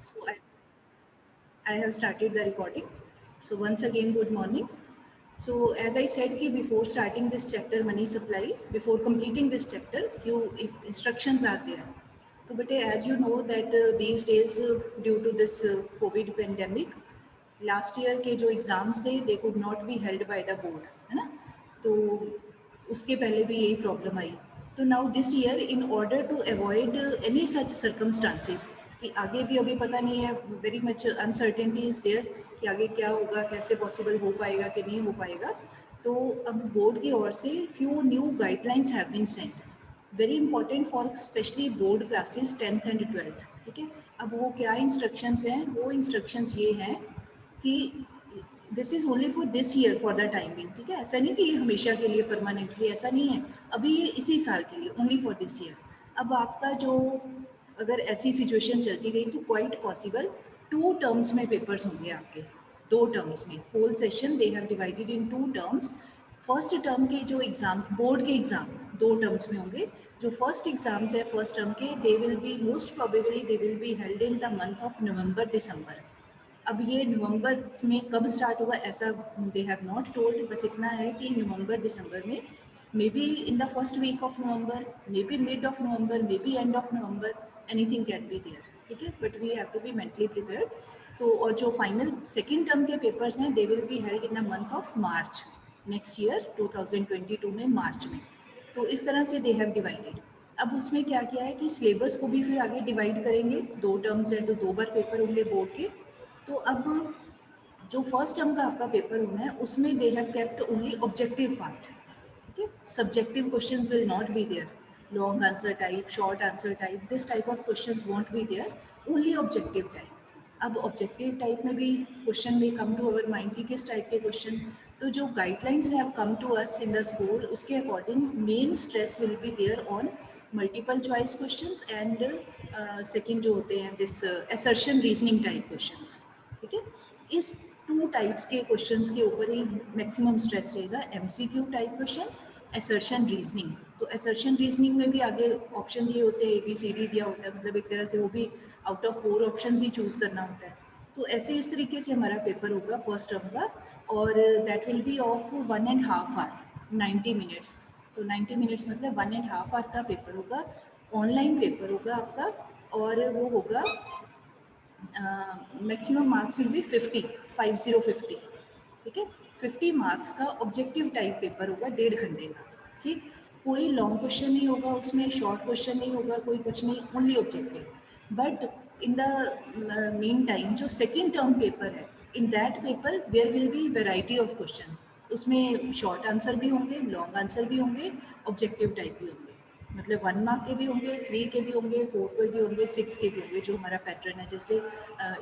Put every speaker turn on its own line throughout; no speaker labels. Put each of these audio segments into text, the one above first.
So I have started the recording. So once again, good morning. So as I said, कि before starting this chapter, money supply, before completing this chapter, few instructions are there. So but as you know that these days due to this COVID pandemic, last year के जो exams थे, they could not be held by the board, है ना? तो उसके पहले भी यही प्रॉब्लम आई. तो now this year in order to avoid any such circumstances कि आगे भी अभी पता नहीं है, very much uncertainty is there कि आगे क्या होगा, कैसे पॉसिबल हो पाएगा कि नहीं हो पाएगा. तो अब बोर्ड की ओर से few new guidelines have been sent, very important for specially board classes 10th and 12th. ठीक है, अब वो क्या इंस्ट्रक्शंस हैं? वो इंस्ट्रक्शंस ये हैं कि this is only for this year for the time being. ठीक है, ऐसा नहीं कि ये हमेशा के लिए परमानेंटली, ऐसा नहीं है. अभी ये इसी साल के लिए, ओनली फॉर दिस ईयर. अब आपका जो अगर ऐसी सिचुएशन चलती रही तो क्वाइट पॉसिबल 2 टर्म्स में पेपर्स होंगे आपके, 2 टर्म्स में. Whole session they have divided in 2 terms. First term के जो एग्ज़ाम, बोर्ड के एग्ज़ाम 2 टर्म्स में होंगे. जो फर्स्ट एग्ज़ाम्स है फर्स्ट टर्म के, they will be most probably they will be held in the month of November December. अब ये नवंबर में कब स्टार्ट होगा ऐसा दे हैव नॉट टोल्ड, बस इतना है कि नवंबर दिसंबर में, may be in the first week of November, may be mid of November, may be end of November, anything can be there. ठीक है, but we have to be mentally prepared. तो और जो फाइनल सेकेंड टर्म के papers हैं they will be held in the month of March next year 2022 में, मार्च में. तो इस तरह से दे हैव डिवाइडेड. अब उसमें क्या किया है कि सिलेबस को भी फिर आगे डिवाइड करेंगे. 2 टर्म्स हैं तो 2 बार पेपर होंगे बोर्ड के. तो अब जो फर्स्ट टर्म का आपका पेपर होना है उसमें they have kept only objective part. ठीक है, subjective questions will not be there. Long answer type, short answer type, this type of questions won't be there, only objective type. अब objective type में भी question में come to our mind की किस type के question. तो जो guidelines have come to us in the school, उसके according main stress will be there on multiple choice questions and second जो होते हैं this assertion reasoning type questions. ठीक है, इस 2 टाइप्स के क्वेश्चंस के ऊपर ही मैक्सिमम स्ट्रेस रहेगा. MCQ type questions, assertion reasoning. तो असर्शन रीजनिंग में भी आगे ऑप्शन दिए होते हैं, ABCD दिया होता है, मतलब एक तरह से वो भी out of 4 option he choose करना होता है. तो ऐसे इस तरीके से हमारा पेपर होगा फर्स्ट टर्म का. और that will be of 1.5 hour, 90 minutes. तो 90 मिनट्स मतलब 1.5 आवर का पेपर होगा. ऑनलाइन पेपर होगा आपका. और वो होगा मैक्सिमम मार्क्स विल बी 50. ठीक है, 50 मार्क्स का ऑब्जेक्टिव टाइप पेपर होगा, 1.5 घंटे का. ठीक, कोई लॉन्ग क्वेश्चन नहीं होगा उसमें, शॉर्ट क्वेश्चन नहीं होगा, कोई कुछ नहीं, only objective. But in the meantime जो सेकेंड टर्म पेपर है, in that paper there will be variety of question. उसमें शॉर्ट आंसर भी होंगे, लॉन्ग आंसर भी होंगे, ऑब्जेक्टिव टाइप भी होंगे. मतलब 1 मार्क के भी होंगे, 3 के भी होंगे, 4 के भी होंगे, 6 के भी होंगे, जो हमारा पैटर्न है जैसे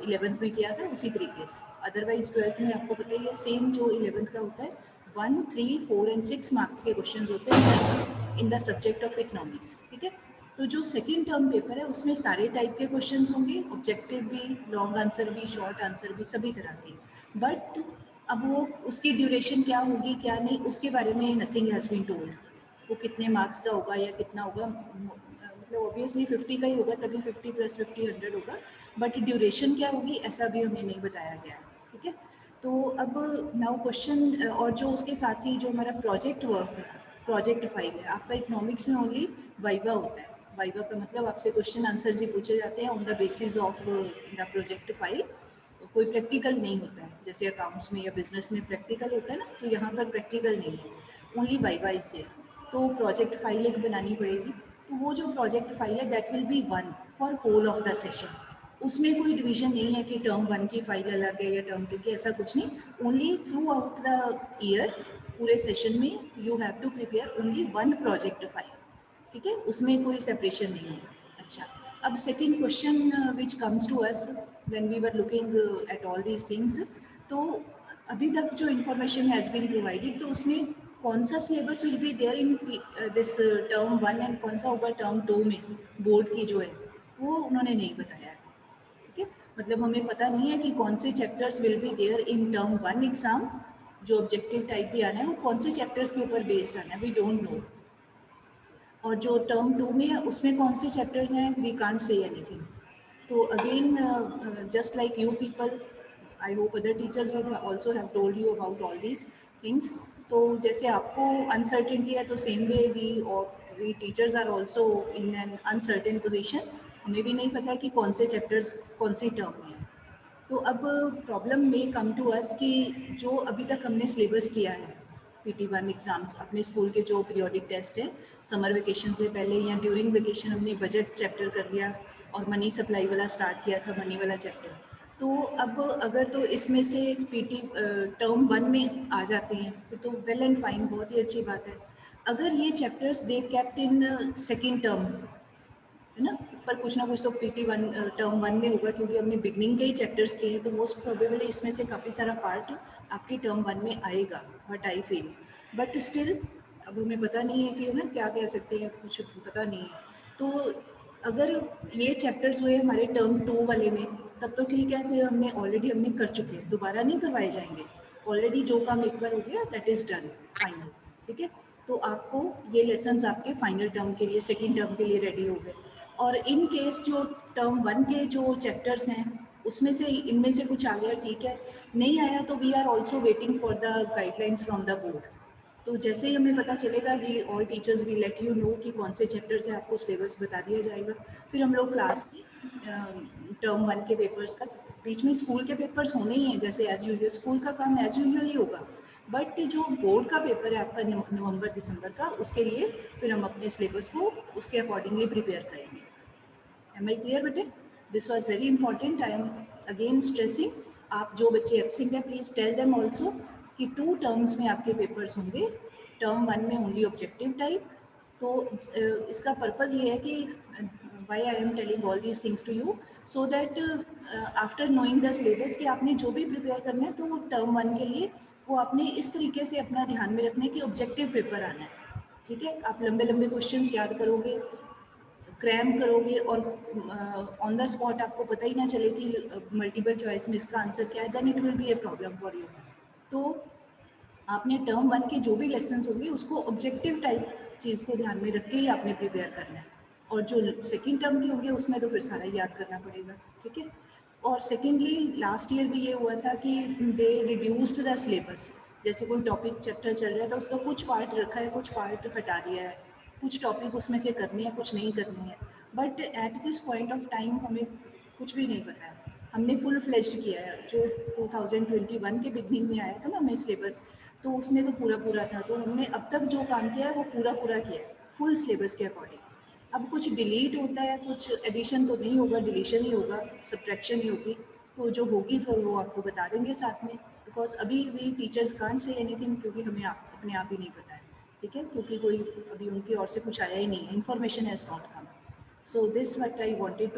11th में किया था उसी तरीके से. अदरवाइज 12th में आपको पता ही है सेम जो 11th का होता है, 1, 3, 4 एंड 6 मार्क्स के क्वेश्चन होते हैं in the subject of economics. ठीक है, तो जो सेकेंड टर्म पेपर है उसमें सारे टाइप के क्वेश्चन होंगे, ऑब्जेक्टिव भी, लॉन्ग आंसर भी, शॉर्ट आंसर भी, सभी तरह के. बट अब वो उसकी ड्यूरेशन क्या होगी क्या नहीं, उसके बारे में नथिंग हैज़ बीन टोल्ड. वो कितने मार्क्स का होगा या कितना होगा, मतलब ऑब्वियसली 50 का ही होगा, तभी 50 + 50 100 होगा. बट ड्यूरेशन क्या होगी ऐसा भी हमें नहीं बताया गया है. ठीक है, तो अब नाउ क्वेश्चन, और जो उसके साथ ही जो हमारा प्रोजेक्ट वर्क है, प्रोजेक्ट फाइल है आपका. इकोनॉमिक्स में ओनली वाइवा होता है. वाइवा का मतलब आपसे क्वेश्चन आंसर्स ही पूछे जाते हैं on the basis of the project file. कोई प्रैक्टिकल नहीं होता है जैसे अकाउंट्स में या बिजनेस में प्रैक्टिकल होता है ना, तो यहाँ पर प्रैक्टिकल नहीं है, ओनली वाइवा इज देयर. तो प्रोजेक्ट फाइल एक बनानी पड़ेगी. तो वो जो प्रोजेक्ट फाइल है that will be one for whole of the session. उसमें कोई डिवीजन नहीं है कि टर्म 1 की फाइल अलग है या टर्म 2 की, ऐसा कुछ नहीं. Only throughout the year, पूरे सेशन में you have to prepare only 1 project file. ठीक है, उसमें कोई सेपरेशन नहीं है. अच्छा, अब second question which comes to us when we were looking at all these things. तो अभी तक जो इन्फॉर्मेशन हैज़ बीन प्रोवाइडेड, तो उसमें कौन सा syllabus will be there in this term 1 and कौन सा होगा टर्म 2 में, बोर्ड की जो है वो उन्होंने नहीं बताया है. ठीक है, मतलब हमें पता नहीं है कि कौन से chapters will be there in term 1 exam. जो ऑब्जेक्टिव टाइप भी आना है वो कौन से चैप्टर्स के ऊपर बेस्ड आना है, वी डोंट नो. और जो टर्म 2 में है उसमें कौन से चैप्टर्स हैं, वी कांट से एनीथिंग. तो again just like you people, I hope other teachers would also have told you about all these things. तो जैसे आपको अनसर्टेनिटी है, तो same way we teachers are also in an uncertain position. हमें भी नहीं पता है कि कौन से चैप्टर्स कौन सी टर्म में है। तो अब प्रॉब्लम में कम टू अस कि जो अभी तक हमने सिलेबस किया है, PT1 एग्ज़ाम्स, अपने स्कूल के जो पीरियोडिक टेस्ट है, समर वेकेशन से पहले या ड्यूरिंग वेकेशन हमने बजट चैप्टर कर लिया और मनी सप्लाई वाला स्टार्ट किया था, मनी वाला चैप्टर। तो अब अगर तो इसमें से PT टर्म 1 में आ जाते हैं फिर तो वेल एंड फाइन, बहुत ही अच्छी बात है। अगर ये chapters they kept in second term, है ना, पर कुछ ना कुछ तो PT1 टर्म 1 में होगा, क्योंकि हमने बिगनिंग के ही चैप्टर्स किए हैं, तो मोस्ट प्रोबेबली इसमें से काफ़ी सारा पार्ट आपकी टर्म 1 में आएगा, but I feel. But still अब हमें पता नहीं है कि ना क्या कह सकते हैं, कुछ पता नहीं है। तो अगर ये चैप्टर्स हुए हमारे टर्म 2 वाले में, तब तो ठीक है, फिर हमने कर चुके हैं, दोबारा नहीं करवाए जाएंगे। ऑलरेडी जो काम एक बार हो गया दैट इज़ डन, फाइनल, ठीक है। तो आपको ये लेसन्स आपके फाइनल टर्म के लिए, सेकेंड टर्म के लिए रेडी हो गए। और इन केस जो टर्म 1 के जो चैप्टर्स हैं उसमें से इनमें से कुछ आ गया, ठीक है, नहीं आया तो we are also waiting for the guidelines from the board. तो जैसे ही हमें पता चलेगा, we all teachers we let you know कि कौन से चैप्टर्स हैं, आपको सिलेबस बता दिया जाएगा। फिर हम लोग क्लास में टर्म 1 के पेपर्स तक, बीच में स्कूल के पेपर्स होने ही हैं, जैसे एज यूजुअल स्कूल का काम एज यूजुअल ही होगा। बट जो बोर्ड का पेपर है आपका नवंबर दिसंबर का, उसके लिए फिर हम अपने सिलेबस को उसके अकॉर्डिंगली प्रिपेयर करेंगे। एम आई क्लियर बेटे? This was very important, I am again stressing. आप जो बच्चे एब्सेंट हैं प्लीज़ टेल देम ऑल्सो कि 2 टर्म्स में आपके पेपर्स होंगे, टर्म 1 में ओनली ऑब्जेक्टिव टाइप। तो इसका पर्पज़ ये है कि why I am telling all these things to you, so that after knowing the syllabus कि आपने जो भी प्रिपेयर करना है, तो वो टर्म 1 के लिए वो आपने इस तरीके से अपना ध्यान में रखना है कि ऑब्जेक्टिव पेपर आना है, ठीक है। आप लंबे लंबे क्वेश्चंस याद करोगे, क्रैम करोगे, और ऑन द स्पॉट आपको पता ही ना चले कि मल्टीपल चॉइस में इसका आंसर क्या है, then it will be a problem for you. तो आपने टर्म 1 के जो भी लेसन्स होंगे उसको ऑब्जेक्टिव टाइप चीज़ को ध्यान में रख के ही आपने प्रिपेयर करना है, और जो सेकेंड टर्म के होंगे उसमें तो फिर सारा याद करना पड़ेगा, ठीक है। और सेकेंडली लास्ट ईयर भी ये हुआ था कि दे रिड्यूस्ड द सिलेबस। जैसे कोई टॉपिक चैप्टर चल रहा है तो उसका कुछ पार्ट रखा है, कुछ पार्ट हटा दिया है, कुछ टॉपिक उसमें से करने हैं, कुछ नहीं करने हैं। But at this point of time हमें कुछ भी नहीं पता है। हमने फुल फ्लेज्ड किया है, जो 2021 के बिगनिंग में आया था ना हमें सिलेबस, तो उसमें तो पूरा पूरा था। तो हमने अब तक जो काम किया है वो पूरा पूरा किया है फुल सिलेबस के अकॉर्डिंग। अब कुछ डिलीट होता है, कुछ एडिशन तो नहीं होगा, डिलीशन ही होगा, सब्ट्रैक्शन ही होगी। तो जो होगी फिर वो आपको बता देंगे साथ में, बिकॉज अभी we teachers can't say anything, क्योंकि हमें अपने आप ही नहीं पता है, ठीक है, क्योंकि कोई अभी उनकी ओर से कुछ आया ही नहीं है, information has not come. So this what I wanted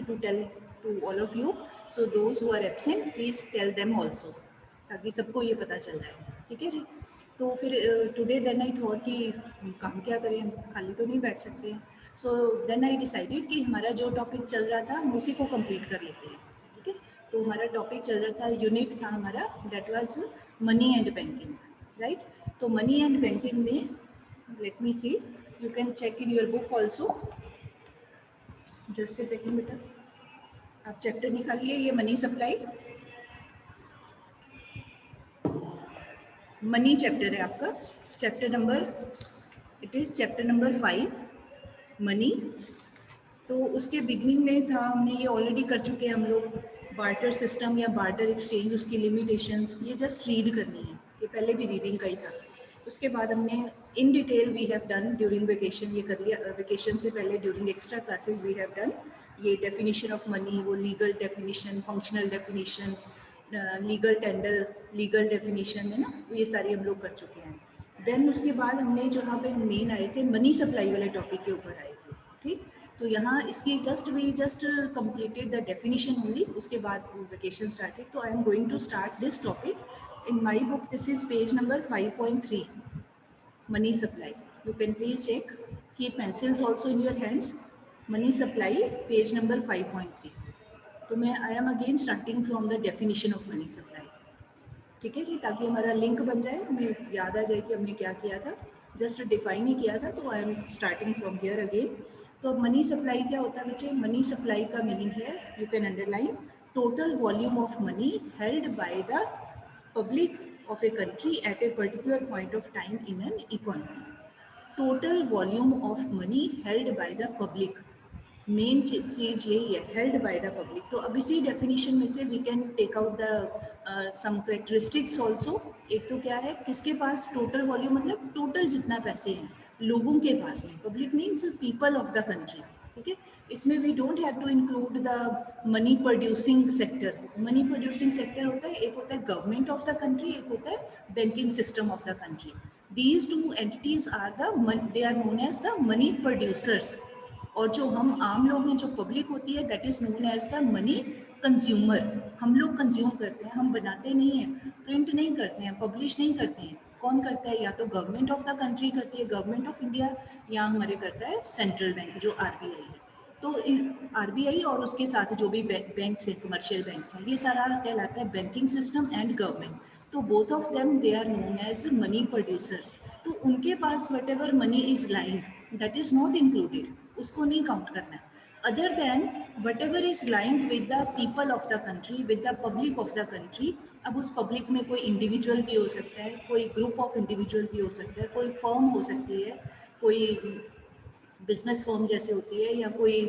to tell to all of you. So those who are absent, please tell them also, ताकि सबको ये पता चल जाए, ठीक है जी। तो फिर टुडे देन आई थॉट कि हम काम क्या करें, हम खाली तो नहीं बैठ सकते हैं। सो देन आई डिसाइडेड कि हमारा जो टॉपिक चल रहा था हम उसी को कंप्लीट कर लेते हैं, ठीक है। तो हमारा टॉपिक चल रहा था, यूनिट था हमारा, that was money and banking, right. तो मनी एंड बैंकिंग में, let me see, you can check in your book also, just a second बेटा, आप चैप्टर निकालिए, ये मनी सप्लाई, मनी चैप्टर है आपका, chapter number, it is chapter number 5, money. तो उसके बिगनिंग में था, हमने ये ऑलरेडी कर चुके हैं हम लोग, बार्टर सिस्टम या बार्टर एक्सचेंज, उसकी लिमिटेशंस, ये जस्ट रीड करनी है, ये पहले भी रीडिंग का ही था। उसके बाद हमने in detail we have done during vacation, ये कर लिया, वेकेशन से पहले during extra classes we have done ये डेफिनेशन ऑफ मनी, वो legal definition, functional definition, legal tender, legal definition, है ना, ये सारी हम लोग कर चुके हैं। देन उसके बाद हमने जहाँ पे हम मेन आए थे, मनी सप्लाई वाले टॉपिक के ऊपर आए थे, ठीक। तो यहाँ इसकी we just completed the definition only, उसके बाद वेकेशन स्टार्टेड। तो I am going to start this topic in my book, this is page number 5.3, money supply. You can please check, keep pencils also in your hands, money supply page number 5.3। तो मैं I am again starting from the definition of money supply, ठीक है जी, ताकि हमारा link बन जाए, हमें याद आ जाए कि हमने क्या किया था, जस्ट डिफाइन ही किया था। तो I am starting from here again. तो मनी सप्लाई क्या होता है बच्चे? मनी सप्लाई का मीनिंग है, you can underline, total volume of money held by the public of a country at a particular point of time in an economy. Total volume of money held by the public. Main चीज यही है, held by the public. तो अब इसी definition में से we can take out the some characteristics also. एक तो क्या है, किसके पास टोटल वॉल्यूम, मतलब टोटल जितना पैसे हैं लोगों के पास में, public means people of the country, ठीक है। इसमें we don't have to include the money producing sector. Money producing sector होता है, एक होता है गवर्नमेंट ऑफ द कंट्री, एक होता है banking system of the country. These two entities are they are known as the money producers. और जो हम आम लोग हैं, जो पब्लिक होती है, that is known as the money consumer. हम लोग कंज्यूम करते हैं, हम बनाते नहीं हैं, प्रिंट नहीं करते हैं, पब्लिश नहीं करते हैं। कौन करता है? या तो गवर्नमेंट ऑफ द कंट्री करती है, गवर्नमेंट ऑफ इंडिया, या हमारे करता है सेंट्रल बैंक जो आरबीआई है। तो आरबीआई और उसके साथ जो भी बैंक है, कमर्शियल बैंक्स हैं, ये सारा कहलाता है बैंकिंग सिस्टम एंड गवर्नमेंट। तो both of them they are known as money producers. तो उनके पास whatever money is lying that is not included, उसको नहीं काउंट करना है। Other than whatever is lying with the people of the country, with the public of the country. अब उस public में कोई इंडिविजुअल भी हो सकता है, कोई ग्रुप ऑफ इंडिविजुअल भी हो सकता है, कोई फर्म हो सकती है, कोई बिजनेस फर्म जैसे होती है, या कोई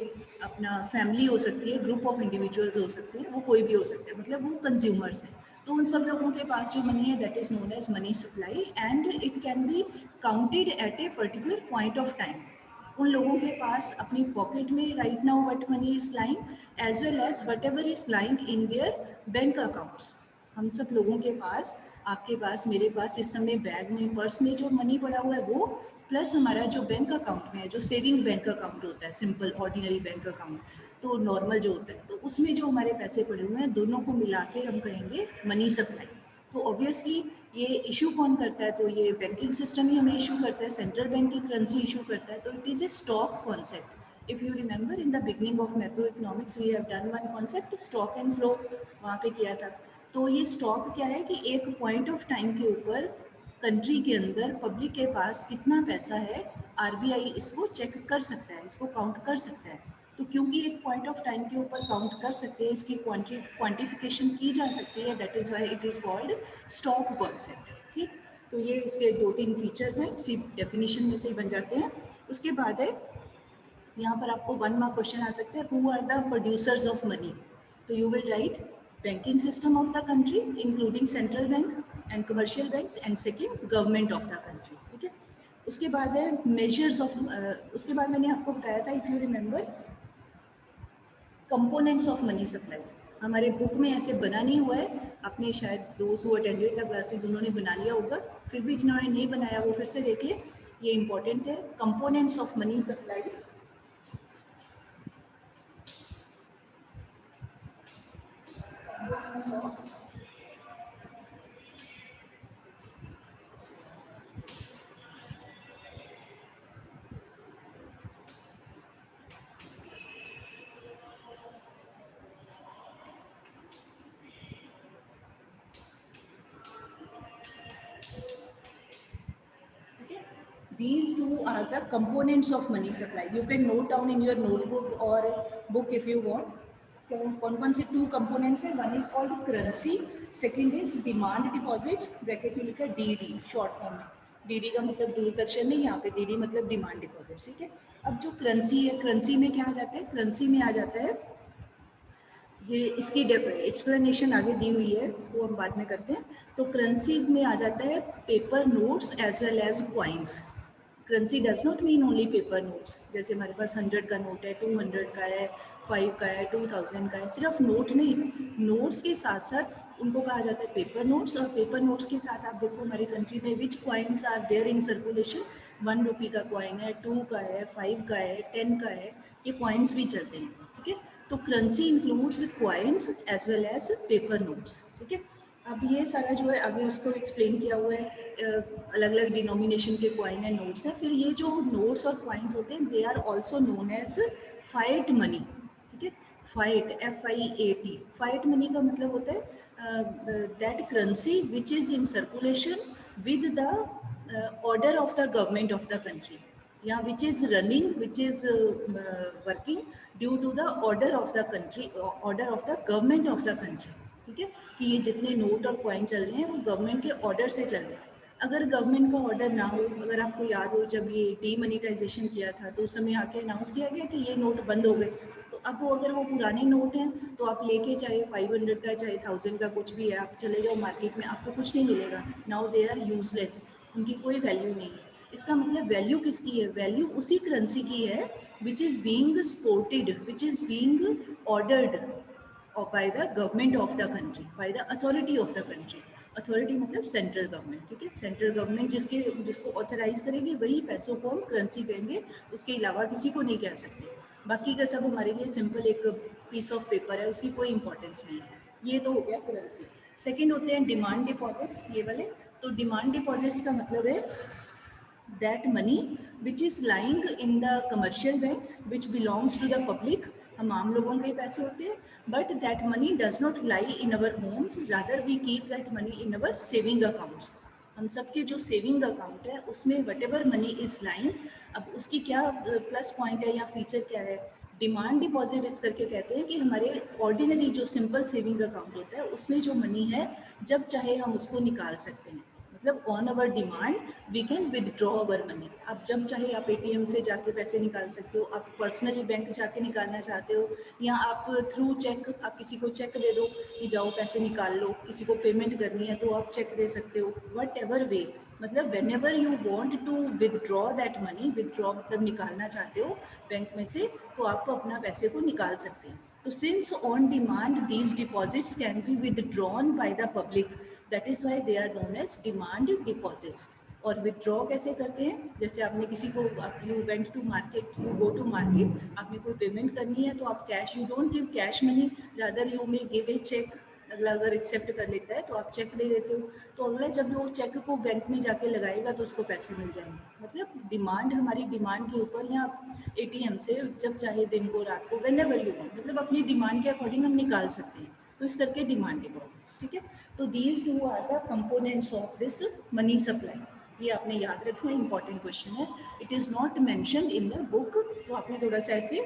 अपना फैमिली हो सकती है, ग्रुप ऑफ इंडिविजुअल्स हो सकते हैं, वो कोई भी हो सकते हैं, मतलब वो कंज्यूमर्स हैं। तो उन सब लोगों के पास जो मनी है that is known as money supply, and it can be counted at a particular point of time. उन लोगों के पास अपनी पॉकेट में right now what money is lying as well as whatever is lying in their bank accounts. हम सब लोगों के पास, आपके पास, मेरे पास इस समय बैग में, पर्स में जो मनी पड़ा हुआ है वो, प्लस हमारा जो बैंक अकाउंट में है, जो सेविंग बैंक अकाउंट होता है, सिंपल ऑर्डिनरी बैंक अकाउंट, तो नॉर्मल जो होता है, तो उसमें जो हमारे पैसे पड़े हुए हैं, दोनों को मिला के हम कहेंगे मनी सप्लाई। तो ऑब्वियसली ये इशू कौन करता है? तो ये बैंकिंग सिस्टम ही हमें इशू करता है, सेंट्रल बैंक की करेंसी इशू करता है। तो it is a stock concept. If you remember in the beginning of macroeconomics we have done one concept, stock and flow, वहाँ पे किया था। तो ये स्टॉक क्या है कि एक पॉइंट ऑफ टाइम के ऊपर कंट्री के अंदर पब्लिक के पास कितना पैसा है, आरबीआई इसको चेक कर सकता है, इसको काउंट कर सकता है। तो क्योंकि एक पॉइंट ऑफ टाइम के ऊपर काउंट कर सकते हैं, इसकी क्वांटिफिकेशन की जा सकती है, that is why it is called stock concept. ठीक, तो ये इसके 2-3 फीचर्स हैं, इसी डेफिनेशन में से ही बन जाते हैं। उसके बाद है, यहाँ पर आपको 1 मार्क क्वेश्चन आ सकता है, who are the producers of money. तो you will write banking system of the country including central bank and commercial banks, and second government of the country. ठीक है, उसके बाद है मेजर्स ऑफ, उसके बाद मैंने आपको बताया था, if you remember, components of money supply. हमारे बुक में ऐसे बना नहीं हुआ है, आपने शायद दोस्त हु अटेंडेड द क्लासेस उन्होंने बना लिया होगा, फिर भी जिन्होंने नहीं बनाया वो फिर से देख ले, ये इंपॉर्टेंट है। Components of money supply, these two are the components of money supply. You can note down in your notebook or book if you want. कौन कौन से 2 कंपोनेंट्स हैं? One is called currency, second is demand deposits, bracket में लिखा DD short form में। DD का मतलब दूरदर्शन नहीं, यहाँ पे डीडी मतलब डिमांड डिपॉजिट्स। ठीक है, अब जो करेंसी है, करेंसी में क्या आ जाता है? करेंसी में आ जाता है, ये इसकी एक्सप्लेनेशन आगे दी हुई है, वो हम बाद में करते हैं। तो करेंसी में आ जाता है paper notes as well as coins. Currency does not mean only paper notes, जैसे हमारे पास 100 का नोट है, 200 का है, 5 का है, 2000 का है, सिर्फ नोट नहीं, नोट्स के साथ साथ उनको कहा जाता है पेपर नोट्स। और पेपर नोट्स के साथ आप देखो हमारी कंट्री में which coins are there in circulation, 1 rupee का क्वाइन है, 2 का है, 5 का है, 10 का है, ये क्वाइंस भी चलते हैं। ठीक है, तो currency includes coins as well as paper notes. ठीक है, अब ये सारा जो है आगे उसको एक्सप्लेन किया हुआ है, अलग अलग डिनोमिनेशन के क्वाइन एंड नोट्स हैं। फिर ये जो नोट्स और क्वाइंस होते हैं they are also known as fiat money. ठीक है, फाइट, FIAT, फाइट मनी का मतलब होता है that currency which is in circulation with the order of the government of the country. या which is running, which is working due to the order of the country, order of the government of the country. ठीक है, कि ये जितने note और coin चल रहे हैं वो गवर्नमेंट के ऑर्डर से चल रहे हैं। अगर गवर्नमेंट का ऑर्डर ना हो, अगर आपको याद हो जब ये डीमोनेटाइजेशन किया था तो उस समय आके अनाउंस किया गया कि ये नोट बंद हो गए, तो अब वो अगर वो पुराने नोट हैं तो आप लेके चाहे 500 का चाहे 1000 का कुछ भी है, आप चले जाओ मार्केट में, आपको कुछ नहीं मिलेगा। नाउ दे आर यूजलेस, उनकी कोई वैल्यू नहीं है। इसका मतलब वैल्यू किसकी है? वैल्यू उसी करेंसी की है which is being supported, which is being ordered by the government of the country, by the authority of the country. Authority मतलब सेंट्रल गवर्नमेंट। ठीक है, सेंट्रल गवर्नमेंट जिसको ऑथराइज करेगी वही पैसों को हम करेंसी कहेंगे, उसके अलावा किसी को नहीं कह सकते। बाकी का सब हमारे लिए सिंपल एक पीस ऑफ पेपर है, उसकी कोई इंपॉर्टेंस नहीं है। ये तो हो गया करेंसी। सेकेंड होते हैं डिमांड डिपॉजिट्स, ये वाले। तो डिमांड डिपॉजिट्स का मतलब है that money which is lying in the commercial banks which belongs to the public, हम आम लोगों के पैसे होते हैं, but that money does not lie in our homes, rather we keep that money in our saving accounts। हम सबके जो सेविंग अकाउंट है उसमें what ever money is lying. अब उसकी क्या प्लस पॉइंट है या फीचर क्या है? डिमांड डिपॉजिट इस करके कहते हैं कि हमारे ऑर्डिनरी जो सिंपल सेविंग अकाउंट होता है उसमें जो मनी है जब चाहे हम उसको निकाल सकते हैं, मतलब on our demand we can withdraw our money. आप जब चाहे आप एटीएम से जाके पैसे निकाल सकते हो, आप पर्सनली बैंक जाके निकालना चाहते हो, या आप थ्रू चेक, आप किसी को चेक दे दो कि जाओ पैसे निकाल लो, किसी को पेमेंट करनी है तो आप चेक दे सकते हो। वट एवर वे, मतलब whenever you want to withdraw that money, withdraw मतलब निकालना चाहते हो बैंक में से, तो आपको अपना पैसे को निकाल सकते हैं। तो since on demand these deposits can be withdrawn by the public, that is why they are known as demand deposits. और विदड्रॉ कैसे करते हैं? जैसे आपने किसी को, you went to market, you go to market, आपने कोई पेमेंट करनी है तो आप cash, you don't give cash money, rather you may give a cheque. अगला अगर एक्सेप्ट कर लेता है तो आप चेक दे देते हो, तो अगला जब वो चेक को बैंक में जाके लगाएगा तो उसको पैसे मिल जाएंगे। मतलब डिमांड, हमारी डिमांड के ऊपर, या एटीएम से जब चाहे दिन को रात को, वेन एवर यू वांट, मतलब अपनी डिमांड के अकॉर्डिंग हम निकाल सकते हैं। तो इस करके डिमांड डिपॉजिट्स। ठीक है, तो these two are the components of this money supply. ये आपने याद रखना, इंपॉर्टेंट क्वेश्चन है। It is not mentioned in the book, तो आपने थोड़ा सा ऐसे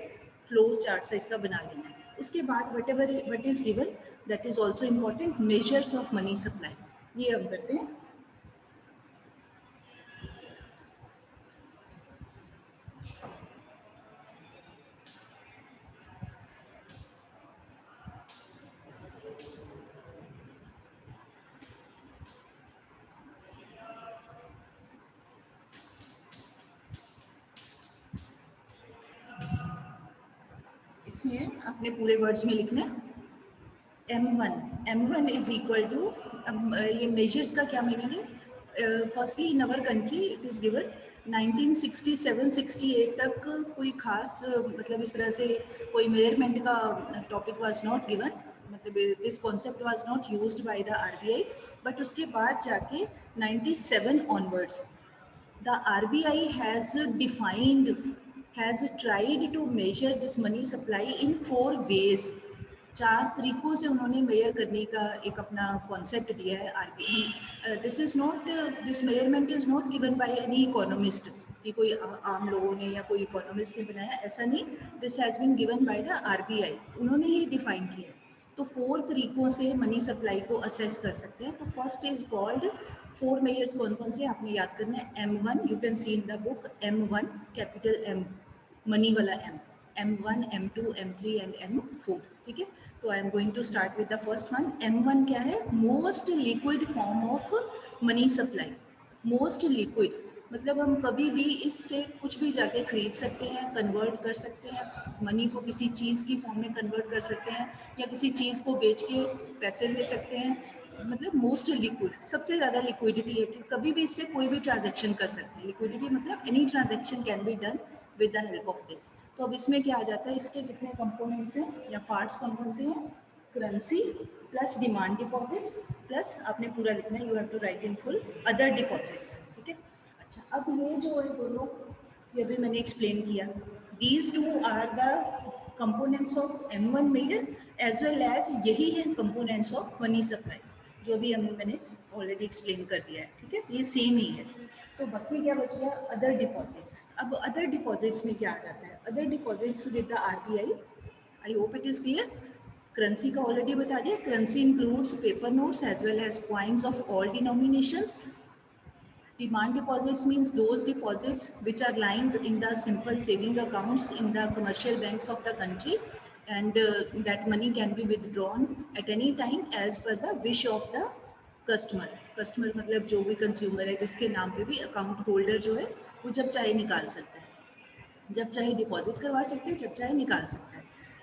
फ्लो चार्ट सा इसका बना लेना है। उसके बाद what ever what is given, that is also important, measures of money supply. ये हम करते हैं। इसमें आपने पूरे वर्ड्स में लिखना है M1 इज इक्वल टू, अब ये मेजर्स का क्या मीनिंग है? Firstly in our country it is given 1967-68 तक कोई खास मतलब इस तरह से कोई मेजरमेंट का टॉपिक वाज नॉट गिवन, मतलब this concept was not used by the RBI. But उसके बाद जाके 97 onwards the RBI has tried to measure this money supply in 4 ways। 4 तरीकों से उन्होंने मेयर करने का एक अपना कॉन्सेप्ट दिया है RBI. This measurement is not given by any economist, कि कोई आम लोगों ने या कोई इकोनॉमिस्ट ने बनाया, ऐसा नहीं। This has been given by the RBI, उन्होंने ही डिफाइन किया। तो 4 तरीकों से मनी सप्लाई को असेस कर सकते हैं। तो फर्स्ट इज कॉल्ड, 4 मेजर्स कौन कौन से आपने याद करना है? M1, you can see in the book, M1 capital M, money वाला M1, M2, M3 and M4। ठीक है, तो I am going to start with the first one. M1 क्या है? Most liquid form of money supply. Most liquid मतलब हम कभी भी इससे कुछ भी जाके खरीद सकते हैं, कन्वर्ट कर सकते हैं, मनी को किसी चीज़ की फॉर्म में कन्वर्ट कर सकते हैं, या किसी चीज़ को बेच के पैसे ले सकते हैं। मतलब मोस्ट लिक्विड, सबसे ज़्यादा लिक्विडिटी है कि कभी भी इससे कोई भी ट्रांजैक्शन कर सकते हैं। लिक्विडिटी मतलब any transaction can be done with the help of this. तो अब इसमें क्या आ जाता है, इसके कितने कंपोनेंट्स हैं या पार्ट्स कौन कौन से हैं? Currency plus demand deposits plus आपने पूरा लिखना है, you have to write in full, other deposits. ठीक है, अच्छा अब ये जो है दोनों, ये भी मैंने एक्सप्लेन किया। These two are the components of M1 measure as well as यही है कंपोनेंट्स ऑफ मनी सप्लाई, जो भी मैंने ऑलरेडी एक्सप्लेन कर दिया है। ठीक है, ये सेम ही है। तो बाकी क्या बच गया, अदर डिपॉजिट्स। अब अदर डिपॉजिट्स में क्या आ जाता है, other deposits with the RBI, I hope it is clear. Currency का ऑलरेडी बता दिया, currency includes paper notes as well as coins of all denominations. Demand deposits means those deposits which are lying in the simple saving accounts in the commercial banks of the country, and that money can be withdrawn at any time as per the wish of the customer. Customer मतलब जो भी consumer है जिसके नाम पे भी account holder जो है वो जब चाहे निकाल सकता है, जब चाहे डिपॉजिट करवा सकते हैं, जब चाहे निकाल सकता है।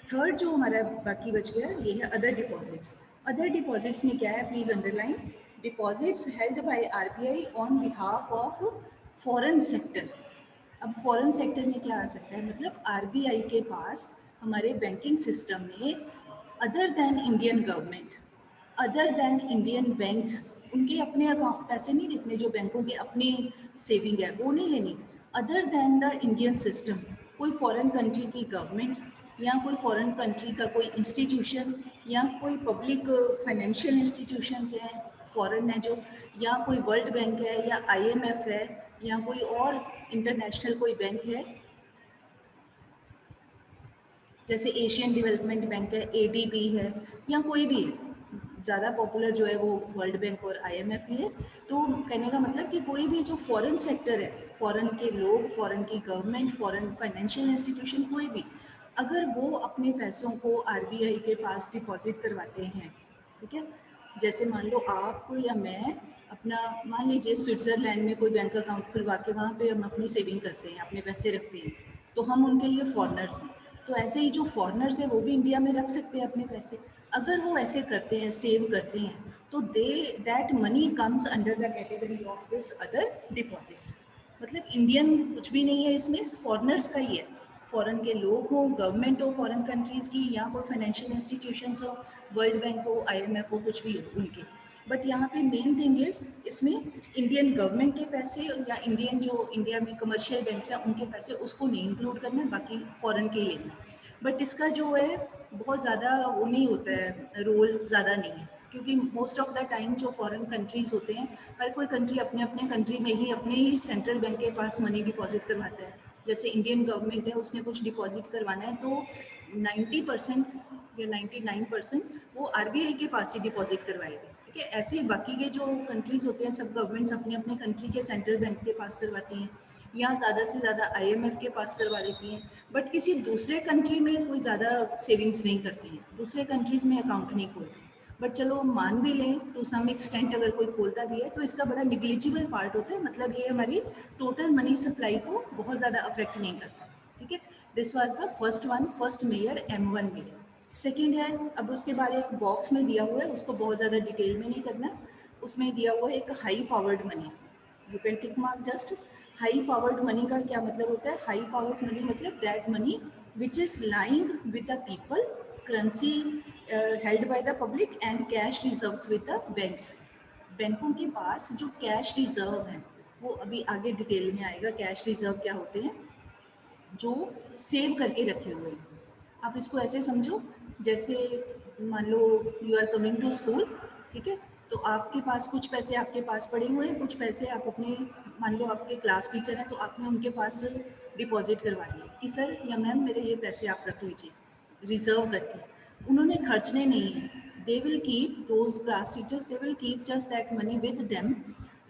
थर्ड जो हमारा बाकी बच गया ये है अदर डिपॉजिट्स। अदर डिपॉजिट्स में क्या है, please underline, deposits held by RBI on behalf of foreign sector. अब फॉरेन सेक्टर में क्या आ सकता है, मतलब आरबीआई के पास हमारे बैंकिंग सिस्टम में other than Indian government, other than Indian banks, उनके अपने अकाउंट पैसे नहीं रखने, जो बैंकों के अपने सेविंग है वो नहीं लेनी, other than the Indian system, कोई फॉरेन कंट्री की गवर्नमेंट या कोई फॉरेन कंट्री का कोई इंस्टीट्यूशन या कोई पब्लिक फाइनेंशियल इंस्टीट्यूशंस हैं फॉरेन है जो, या कोई वर्ल्ड बैंक है या आईएमएफ है या कोई और इंटरनेशनल कोई बैंक है, जैसे एशियन डेवलपमेंट बैंक है, एडीबी है, या कोई भी है, ज़्यादा पॉपुलर जो है वो वर्ल्ड बैंक और आईएमएफ ही है। तो कहने का मतलब कि कोई भी जो फॉरेन सेक्टर है, फॉरेन के लोग, फॉरेन की गवर्नमेंट, फॉरेन फाइनेंशियल इंस्टीट्यूशन, कोई भी, अगर वो अपने पैसों को आरबीआई के पास डिपॉजिट करवाते हैं, ठीक है, जैसे मान लो आप या मैं अपना, मान लीजिए स्विट्ज़रलैंड में कोई बैंक अकाउंट खुलवा के वहाँ पे हम अपनी सेविंग करते हैं, अपने पैसे रखते हैं, तो हम उनके लिए फॉरनर्स हैं। तो ऐसे ही जो फॉरनर्स हैं वो भी इंडिया में रख सकते हैं अपने पैसे। अगर वो ऐसे करते हैं, सेव करते हैं, तो that money comes under the category of this other deposits. मतलब इंडियन कुछ भी नहीं है इसमें, फॉरनर्स का ही है, फॉरेन के लोग हो, गवर्नमेंट हो फॉरेन कंट्रीज़ की, या कोई फाइनेंशियल इंस्टीट्यूशंस हो, वर्ल्ड बैंक हो, आईएमएफ हो, कुछ भी हो उनके। बट यहाँ पे मेन थिंग इज, इसमें इंडियन गवर्नमेंट के पैसे या इंडियन जो इंडिया में कमर्शियल बैंक्स हैं उनके पैसे, उसको नहीं इंक्लूड करना, बाकी फॉरेन के ही लेना। बट इसका जो है बहुत ज़्यादा वो नहीं होता है, रोल ज़्यादा नहीं है, क्योंकि मोस्ट ऑफ द टाइम जो फॉरेन कंट्रीज़ होते हैं, हर कोई कंट्री अपने अपने कंट्री में ही अपने ही सेंट्रल बैंक के पास मनी डिपॉजिट करवाता है। जैसे इंडियन गवर्नमेंट है, उसने कुछ डिपॉजिट करवाना है तो 90% या 99% वो आरबीआई के पास ही डिपॉजिट करवाएगी, ठीक है। ऐसे ही बाकी के जो कंट्रीज़ होते हैं, सब गवर्नमेंट्स अपने अपने कंट्री के सेंट्रल बैंक के पास करवाती हैं, या ज़्यादा से ज़्यादा आईएमएफ के पास करवा देती हैं। बट किसी दूसरे कंट्री में कोई ज़्यादा सेविंग्स नहीं करती हैं, दूसरे कंट्रीज़ में अकाउंट नहीं खोलती। बट चलो मान भी लें टू सम एक्सटेंट, अगर कोई खोलता भी है तो इसका बड़ा निग्लिजिबल पार्ट होता है, मतलब ये हमारी टोटल मनी सप्लाई को बहुत ज़्यादा अफेक्ट नहीं करता, ठीक है। This was the first one, first mayor M1 mayor. Second है, अब उसके बाद एक बॉक्स में दिया हुआ है, उसको बहुत ज़्यादा डिटेल में नहीं करना, उसमें दिया हुआ है एक high powered money, you can tick mark just. High powered money का क्या मतलब होता है, हाई पावर्ड मनी मतलब that money which is lying with the people, currency held by the public and cash reserves with the banks. बैंकों के पास जो cash reserve हैं, वो अभी आगे डिटेल में आएगा, कैश रिजर्व क्या होते हैं, जो सेव करके रखे हुए हैं। आप इसको ऐसे समझो, जैसे मान लो you are coming to school, ठीक है, तो आपके पास कुछ पैसे आपके पास पड़े हुए हैं, कुछ पैसे आप अपने, मान लो आपके क्लास टीचर हैं तो आपने उनके पास डिपॉजिट करवा दिए कि सर या मैम मेरे ये पैसे आप रख लीजिए रिजर्व करके, उन्होंने खर्चने नहीं है। They will keep, those class teachers, they will keep just that money with them,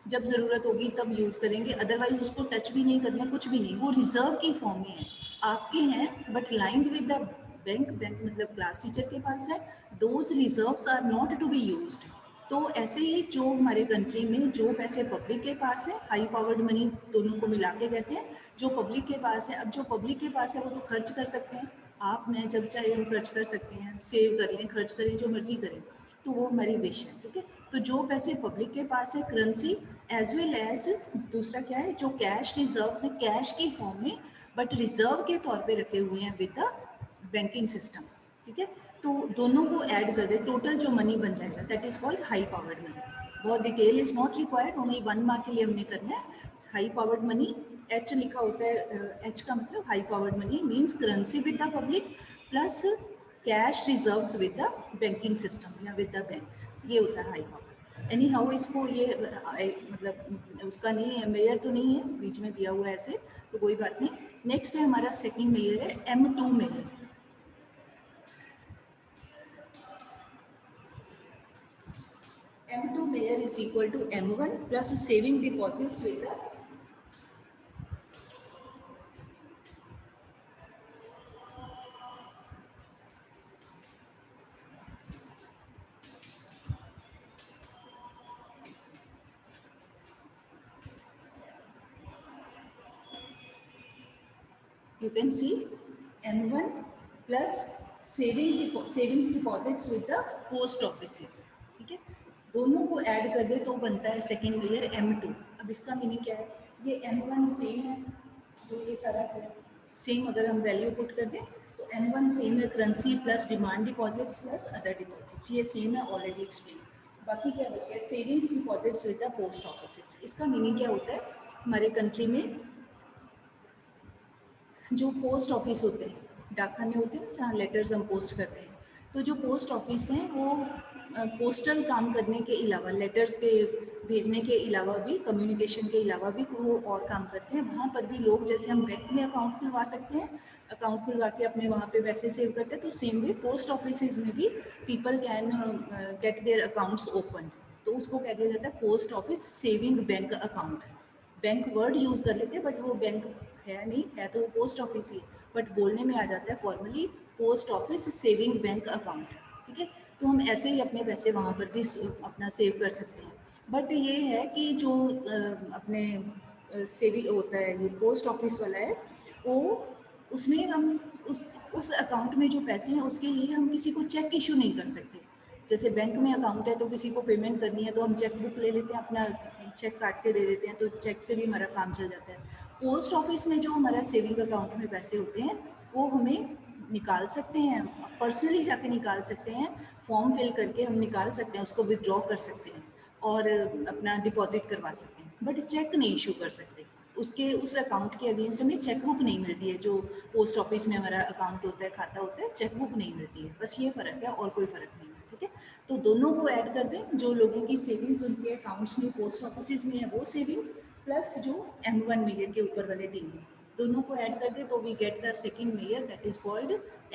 जब ज़रूरत होगी तब यूज़ करेंगे, अदरवाइज उसको टच भी नहीं करना, कुछ भी नहीं, वो रिजर्व की फॉर्म में है, आपके हैं but lying with the bank, bank मतलब क्लास टीचर के पास है, those reserves are not to be used. तो ऐसे ही जो हमारे कंट्री में जो पैसे पब्लिक के पास है, हाई पावर्ड मनी दोनों को मिला के कहते हैं, जो पब्लिक के पास है, अब जो पब्लिक के पास है वो तो खर्च कर सकते हैं, आप मैं जब चाहे हम खर्च कर सकते हैं, सेव कर लें, खर्च करें, जो मर्जी करें, तो वो हमारी विश है, ठीक है। तो जो पैसे पब्लिक के पास है, करेंसी एज वेल एज दूसरा क्या है, जो कैश रिजर्व्स है, कैश की फॉर्म में बट रिजर्व के तौर पे रखे हुए हैं विद द बैंकिंग सिस्टम, ठीक है। तो दोनों को ऐड कर दे, टोटल जो मनी बन जाएगा, that is called high powered money. बहुत detail is not required, only 1 mark के लिए हमने करना है। हाई पावर्ड मनी, एच लिखा होता है, एच का मतलब high powered money means currency with the public plus cash reserves with the banking system या विद द बैंक्स, ये होता है हाई पावर। एनी हाउ इसको ये मतलब उसका नहीं है, मेयर तो नहीं है, बीच में दिया हुआ है ऐसे, तो कोई बात नहीं। नेक्स्ट है हमारा सेकंड मेयर है M2 measure. M2 measure is equal to M1 plus saving deposits with the you can see M1 plus savings deposits with the post offices, ठीक है। दोनों को ऐड कर दे तो बनता है सेकंड लेयर M2। अब इसका मीनिंग क्या है, ये M1 सेम है जो ये सारा सेम, अगर हम वैल्यू पुट कर दें तो M1 सेम है currency plus demand deposits plus other deposits, ये सेम है, ऑलरेडी एक्सप्लेन। बाकी क्या बच गया, savings deposits with the post offices. इसका मीनिंग क्या होता है, हमारे कंट्री में जो पोस्ट ऑफिस होते हैं, डाकखाने होते हैं जहाँ लेटर्स हम पोस्ट करते हैं, तो जो पोस्ट ऑफिस हैं वो पोस्टल काम करने के अलावा, लेटर्स के भेजने के अलावा भी, कम्युनिकेशन के अलावा भी वो और काम करते हैं। वहाँ पर भी लोग, जैसे हम बैंक में अकाउंट खुलवा सकते हैं, अकाउंट खुलवा के अपने वहाँ पे पैसे सेव करते हैं, तो सेम वे पोस्ट ऑफिस में भी people can get their accounts open. तो उसको क्या किया जाता है, post office saving bank account. Bank word use कर लेते हैं बट वो बैंक है नहीं, है तो वो पोस्ट ऑफिस ही, बट बोलने में आ जाता है formally post office saving bank account, ठीक है। तो हम ऐसे ही अपने पैसे वहाँ पर भी अपना सेव कर सकते हैं। बट ये है कि जो अपने सेविंग होता है, ये पोस्ट ऑफिस वाला है, वो उसमें हम उस अकाउंट में जो पैसे हैं उसके लिए हम किसी को चेक इशू नहीं कर सकते। जैसे बैंक में अकाउंट है तो किसी को पेमेंट करनी है तो हम चेक बुक ले लेते हैं, अपना चेक काट के दे देते हैं, तो चेक से भी हमारा काम चल जाता है। पोस्ट ऑफिस में जो हमारा सेविंग अकाउंट में पैसे होते हैं वो हमें निकाल सकते हैं, पर्सनली जाके निकाल सकते हैं, फॉर्म फिल करके हम निकाल सकते हैं, उसको विदड्रॉ कर सकते हैं और अपना डिपॉजिट करवा सकते हैं, बट चेक नहीं इशू कर सकते। उसके उस अकाउंट के अगेंस्ट हमें चेक बुक नहीं मिलती है, जो पोस्ट ऑफिस में हमारा अकाउंट होता है, खाता होता है, चेक बुक नहीं मिलती है, बस ये फ़र्क है और कोई फ़र्क नहीं है, ठीक है। तो दोनों को ऐड कर दें, जो लोगों की सेविंग्स उनके अकाउंट्स में पोस्ट ऑफिस में है वो सेविंग्स, प्लस जो M1 मेयर के ऊपर वाले तीन है, दोनों को ऐड कर दें तो we get the second measure, that is called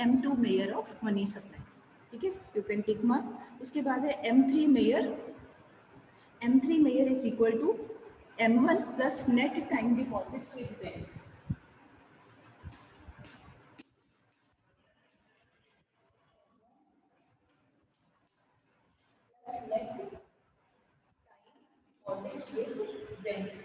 M2 measure of money supply, ठीक है। You can tick mark. उसके बाद है M3 measure. M3 measure is equal to M1 plus net time deposits with banks. Net deposits with banks.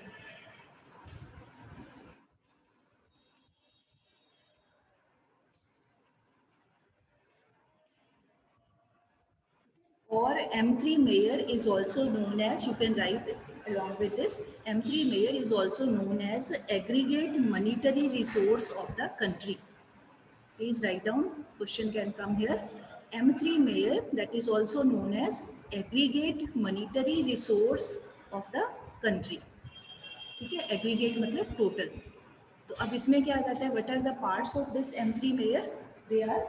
Or M3 Mayer is also known as, you can write along with this, M3 Mayer is also known as aggregate monetary resource of the country. Please write down, question can come here. M3 Mayer, that is also known as aggregate monetary resource of the country. ठीक है, aggregate मतलब total. तो अब इसमें क्या आ जाता है, what are the parts of this M3 measure, they are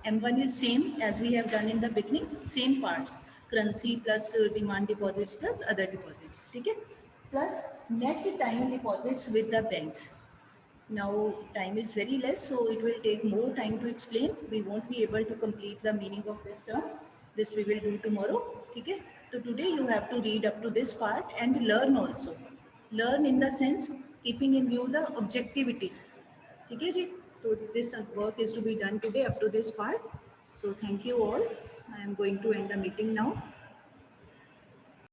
M1 is same as we have done in the beginning, same parts, currency plus demand deposits plus other deposits, ठीक है, plus net time deposits with the banks. Now time is very less, so it will take more time to explain. We won't be able to complete the meaning of this term. This we will do tomorrow. Okay. So today you have to read up to this part and learn also. Learn in the sense keeping in view the objectivity. Okay, ji? So this work is to be done today up to this part. So thank you all. I am going to end the meeting now.